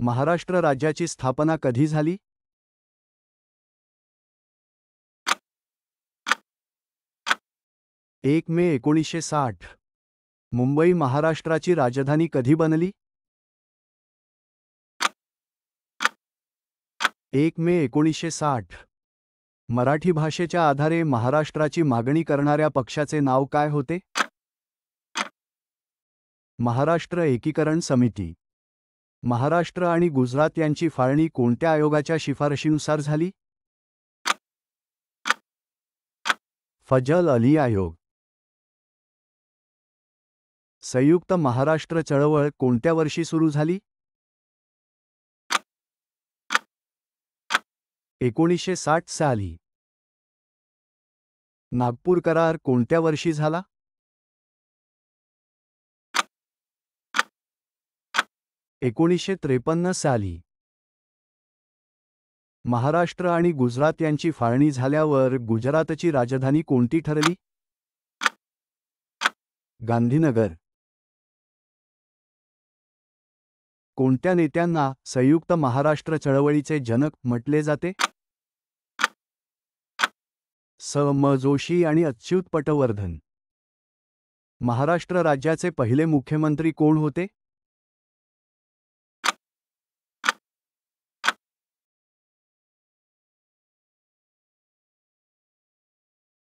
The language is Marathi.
महाराष्ट्र राज्याची स्थापना कधी झाली? 1 मे 1960. मुंबई महाराष्ट्राची राजधानी कधी बनली? 1 मे 1960. मराठी भाषेच्या आधारे महाराष्ट्राची मागणी करणाऱ्या पक्षाचे नाव काय होते? महाराष्ट्र एकीकरण समिती. महाराष्ट्र आणि गुजरात यांची फाळणी कोणत्या आयोगाच्या शिफारशीनुसार झाली? फजल अली आयोग. संयुक्त महाराष्ट्र चळवळ कोणत्या वर्षी सुरू झाली? 1960 साली. नागपूर करार कोणत्या वर्षी झाला? 1953 साली. महाराष्ट्र आणि गुजरात यांची फाळणी झाल्यावर गुजरातची राजधानी कोणती ठरली? गांधीनगर. कोणत्या नेत्यांना संयुक्त महाराष्ट्र चळवळीचे जनक म्हटले जाते? स. म. जोशी आणि अच्युत पटवर्धन. महाराष्ट्र राज्याचे पहिले मुख्यमंत्री कोण होते?